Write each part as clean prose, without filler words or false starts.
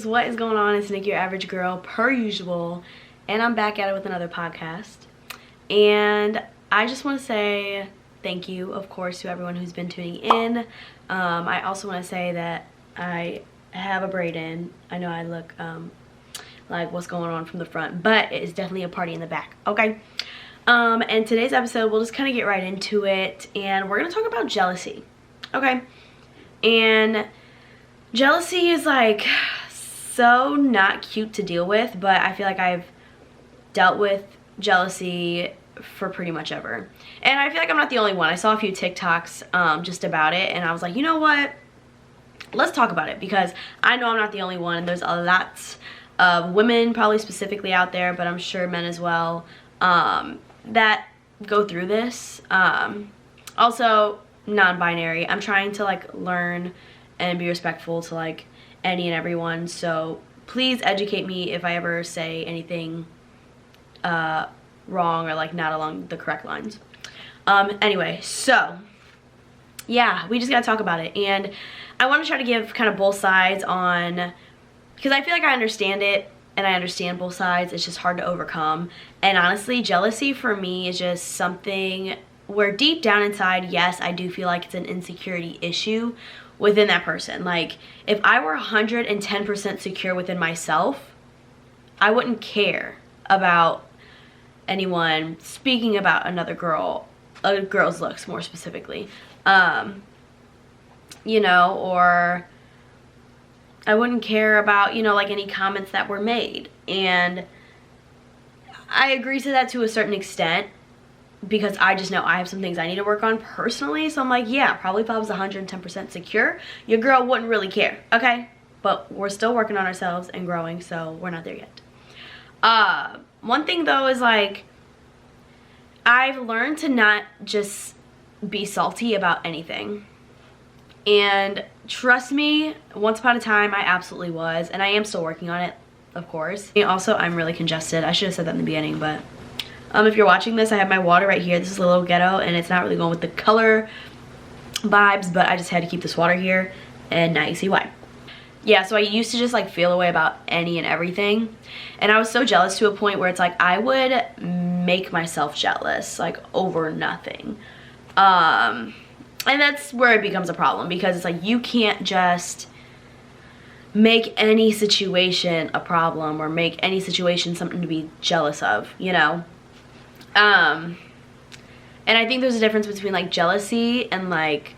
guys, what is going on? It's Nikki, your average girl, per usual, and I'm back at it with another podcast. And I just want to say thank you, of course, to everyone who's been tuning in. I also want to say that I have a braid in. I know I look like what's going on from the front, but it is definitely a party in the back, okay? And today's episode, we'll just kind of get right into it, and we're going to talk about jealousy, okay? And jealousy is like so not cute to deal with, but I feel like I've dealt with jealousy for pretty much ever. And I feel like I'm not the only one. I saw a few TikToks just about it, and I was like, you know what? Let's talk about it, because I know I'm not the only one, and there's a lot of women probably specifically out there, but I'm sure men as well, that go through this. Also, non-binary. I'm trying to like learn and be respectful to like any and everyone, so please educate me if I ever say anything wrong or like not along the correct lines. Anyway, so yeah, we just gotta talk about it, and I want to try to give kind of both sides on, because I feel like I understand it and I understand both sides. It's just hard to overcome. And honestly, jealousy for me is just something where deep down inside, yes, I do feel like it's an insecurity issue within that person. Like, if I were 110% secure within myself, I wouldn't care about anyone speaking about another girl, a girl's looks more specifically, you know, or I wouldn't care about, you know, like any comments that were made. And I agree to that to a certain extent, because I just know I have some things I need to work on personally. So I'm like, yeah, probably if I was 110% secure, your girl wouldn't really care, okay? But we're still working on ourselves and growing, so we're not there yet. One thing though is like, I've learned to not just be salty about anything. And trust me, once upon a time I absolutely was, and I am still working on it, of course. And also, I'm really congested. I should have said that in the beginning, but if you're watching this, I have my water right here. This is a little ghetto, and it's not really going with the color vibes, but I just had to keep this water here, and now you see why. Yeah, so I used to just like feel a way about any and everything, and I was so jealous to a point where it's like I would make myself jealous, like over nothing. And that's where it becomes a problem, because it's like you can't just make any situation a problem or make any situation something to be jealous of, you know? And I think there's a difference between like jealousy and like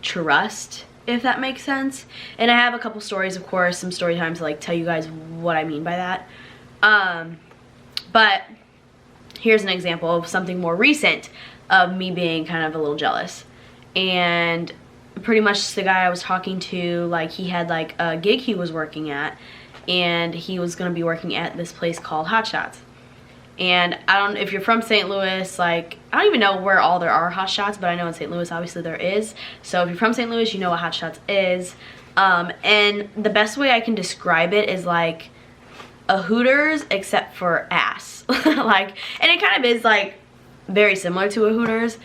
trust, if that makes sense. And I have a couple stories, of course, some story times to like tell you guys what I mean by that. But here's an example of something more recent of me being kind of a little jealous. And pretty much the guy I was talking to, like, he had like a gig he was working at, and he was gonna be working at this place called Hot Shots. And I don't, if you're from St. Louis, like, I don't even know where all there are Hot Shots, but I know in St. Louis obviously there is. So if you're from St. Louis, you know what Hot Shots is. And the best way I can describe it is like a Hooters except for ass. Like, and it kind of is like very similar to a Hooters,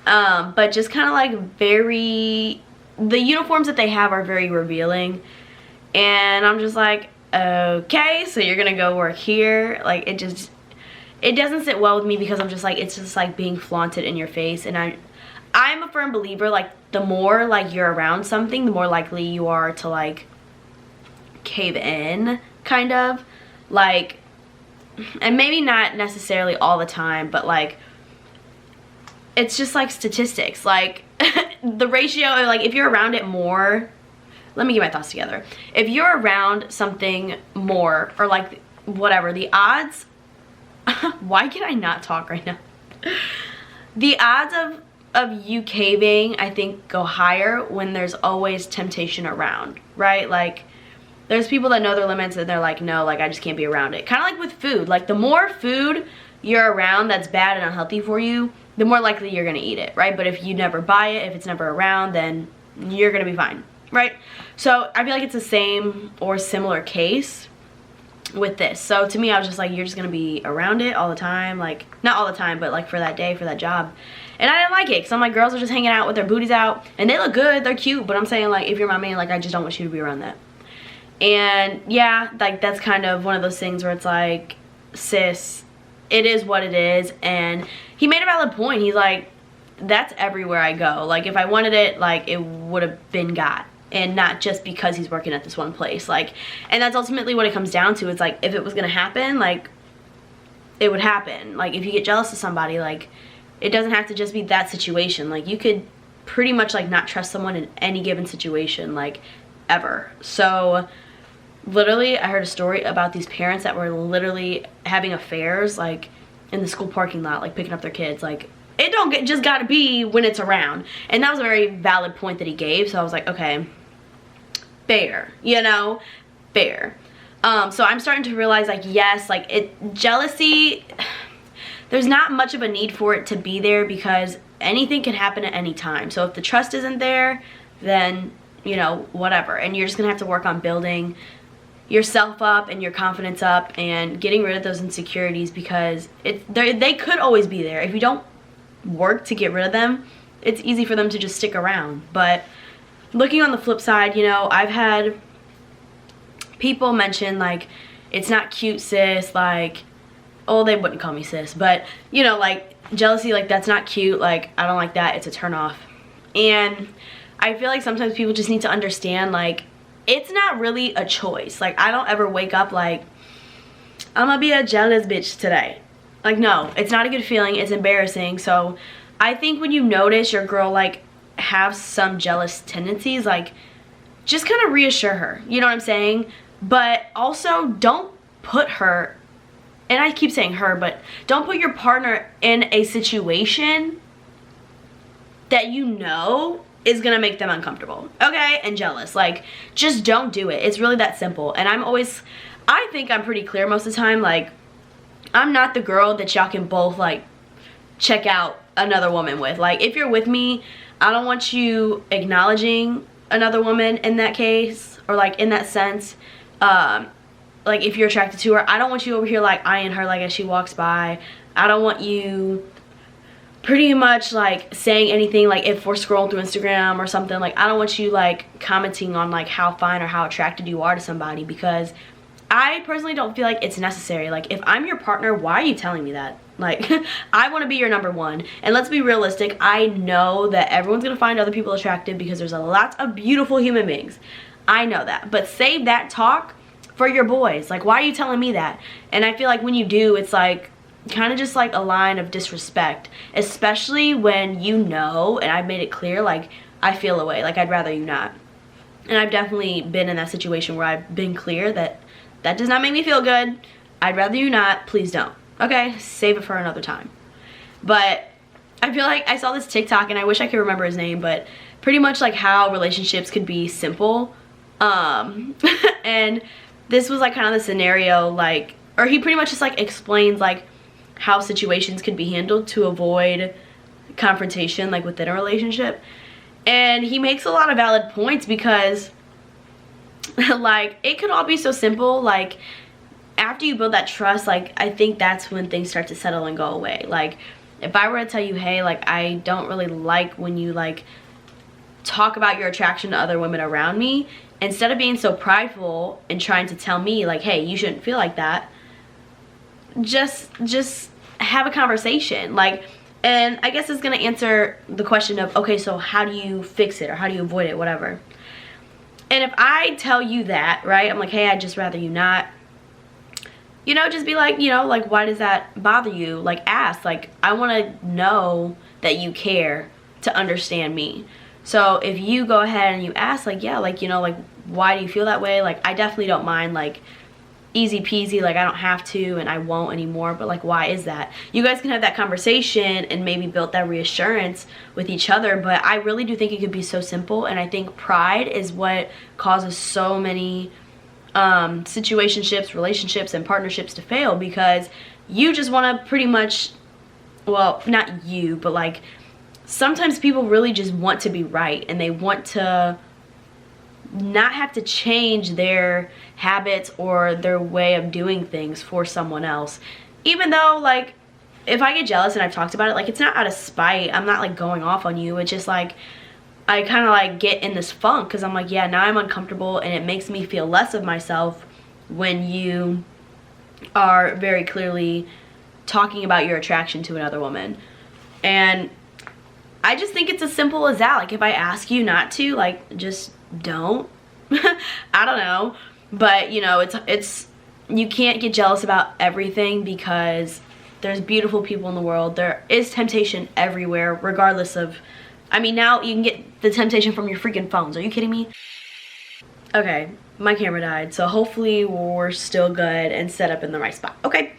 but just kind of like the uniforms that they have are very revealing, and I'm just like, okay, so you're gonna go work here? Like, it doesn't sit well with me, because I'm just like, it's just like being flaunted in your face. And I'm a firm believer, like, the more like you're around something, the more likely you are to like cave in, kind of like, and maybe not necessarily all the time, but like, it's just like statistics, like the ratio, like if you're around it more, let me get my thoughts together. If you're around something more, or like whatever, the odds, why can I not talk right now? The odds of you caving, I think, go higher when there's always temptation around, right? Like, there's people that know their limits and they're like, no, like, I just can't be around it. Kind of like with food. Like, the more food you're around that's bad and unhealthy for you, the more likely you're gonna eat it, right? But if you never buy it, if it's never around, then you're gonna be fine, right? So I feel like it's the same or similar case with this. So to me, I was just like, you're just gonna be around it all the time, like, not all the time, but like for that day, for that job. And I didn't like it, because I'm like, girls are just hanging out with their booties out, and they look good, they're cute, but I'm saying, like, if you're my man, like, I just don't want you to be around that. And yeah, like that's kind of one of those things where it's like, sis, it is what it is. And he made a valid point. He's like, that's everywhere I go. Like if I wanted it, like it would have been got, and not just because he's working at this one place. Like, and that's ultimately what it comes down to. It's like, if it was gonna happen, like it would happen. Like if you get jealous of somebody, like it doesn't have to just be that situation. Like you could pretty much like not trust someone in any given situation, like ever. So literally I heard a story about these parents that were literally having affairs like in the school parking lot, like picking up their kids. Like it don't get, just gotta be when it's around. And that was a very valid point that he gave. So I was like, okay, fair, you know, fair. So I'm starting to realize like, yes, like jealousy, there's not much of a need for it to be there because anything can happen at any time. So if the trust isn't there, then, you know, whatever. And you're just gonna have to work on building yourself up and your confidence up and getting rid of those insecurities, because they could always be there. If you don't work to get rid of them, it's easy for them to just stick around. But looking on the flip side, you know, I've had people mention like, it's not cute, sis, like, oh, they wouldn't call me sis, but you know, like jealousy, like that's not cute, like I don't like that, it's a turn off. And I feel like sometimes people just need to understand like it's not really a choice. Like I don't ever wake up like, I'm gonna be a jealous bitch today. Like no, it's not a good feeling, it's embarrassing. So I think when you notice your girl like have some jealous tendencies, like just kind of reassure her, you know what I'm saying? But also don't put her, and I keep saying her, but don't put your partner in a situation that you know is gonna make them uncomfortable, okay, and jealous. Like, just don't do it. It's really that simple. And I think I'm pretty clear most of the time. Like, I'm not the girl that y'all can both, like, check out another woman with. Like, if you're with me, I don't want you acknowledging another woman in that case, or, like, in that sense. Like if you're attracted to her, I don't want you over here like eyeing her like as she walks by. I don't want you pretty much like saying anything, like if we're scrolling through Instagram or something, like I don't want you like commenting on like how fine or how attracted you are to somebody, because I personally don't feel like it's necessary. Like if I'm your partner, why are you telling me that? Like I want to be your number one. And let's be realistic, I know that everyone's gonna find other people attractive because there's a lot of beautiful human beings. I know that, but save that talk for your boys. Like, why are you telling me that? And I feel like when you do, it's like kind of just like a line of disrespect, especially when you know, and I've made it clear, like I feel away, like I'd rather you not. And I've definitely been in that situation where I've been clear that that does not make me feel good. I'd rather you not, please don't. Okay, save it for another time. But I feel like I saw this TikTok, and I wish I could remember his name, but pretty much like how relationships could be simple. And this was like kind of the scenario, like, or he pretty much just like explains like how situations could be handled to avoid confrontation like within a relationship. And he makes a lot of valid points, because like it could all be so simple. Like after you build that trust, like I think that's when things start to settle and go away. Like if I were to tell you, hey, like I don't really like when you like talk about your attraction to other women around me, instead of being so prideful and trying to tell me like, hey, you shouldn't feel like that, just have a conversation. Like, and I guess it's gonna answer the question of, okay, so how do you fix it, or how do you avoid it, whatever. And if I tell you that, right, I'm like, hey, I'd just rather you not, you know, just be like, you know, like, why does that bother you? Like, ask. Like, I want to know that you care to understand me. So if you go ahead and you ask, like, yeah, like, you know, like, why do you feel that way? Like, I definitely don't mind, like, easy peasy, like, I don't have to and I won't anymore, but like, why is that? You guys can have that conversation and maybe build that reassurance with each other. But I really do think it could be so simple, and I think pride is what causes so many situationships, relationships, and partnerships to fail, because you just want to pretty much, well, not you, but like sometimes people really just want to be right, and they want to not have to change their habits or their way of doing things for someone else. Even though, like, if I get jealous, and I've talked about it, like, it's not out of spite. I'm not like going off on you. It's just like, I kind of like get in this funk because I'm like, yeah, now I'm uncomfortable, and it makes me feel less of myself when you are very clearly talking about your attraction to another woman. And I just think it's as simple as that. Like, if I ask you not to, like, just don't. I don't know. But, you know, it's you can't get jealous about everything because there's beautiful people in the world. There is temptation everywhere, regardless of, I mean, now you can get the temptation from your freaking phones. Are you kidding me? Okay, my camera died, so hopefully we're still good and set up in the right spot. Okay.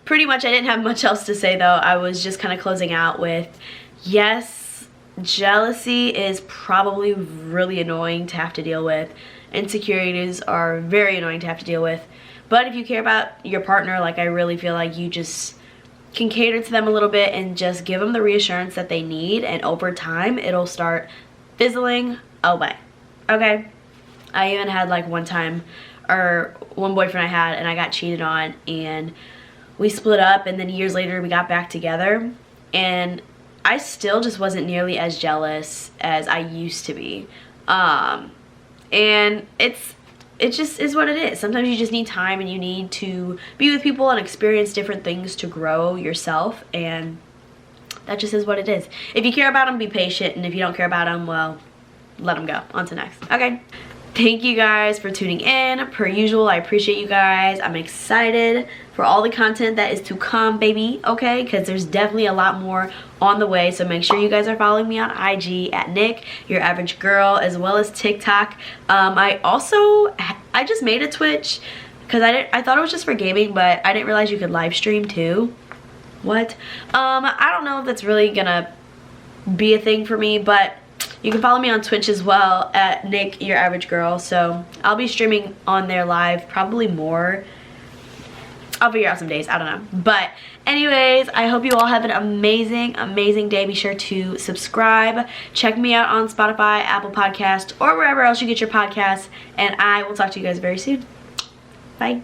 Pretty much I didn't have much else to say though. I was just kind of closing out with, yes, jealousy is probably really annoying to have to deal with. Insecurities are very annoying to have to deal with. But if you care about your partner, like, I really feel like you just can cater to them a little bit and just give them the reassurance that they need, and over time it'll start fizzling away. Okay? I even had like one boyfriend I had, and I got cheated on, and we split up, and then years later we got back together, and I still just wasn't nearly as jealous as I used to be. And it just is what it is. Sometimes you just need time, and you need to be with people and experience different things to grow yourself, and that just is what it is. If you care about them, be patient, and if you don't care about them, well, let them go. On to next. Okay. Thank you guys for tuning in. Per usual, I appreciate you guys. I'm excited for all the content that is to come, baby, okay? Because there's definitely a lot more on the way. So make sure you guys are following me on IG at Nick, Your Average Girl, as well as TikTok. I just made a Twitch because I thought it was just for gaming, but I didn't realize you could live stream too. What? I don't know if that's really gonna be a thing for me, but you can follow me on Twitch as well at Nick, Your Average Girl. So I'll be streaming on there live, probably more. I'll figure out some days, I don't know. But anyways, I hope you all have an amazing, amazing day. Be sure to subscribe. Check me out on Spotify, Apple Podcasts, or wherever else you get your podcasts. And I will talk to you guys very soon. Bye.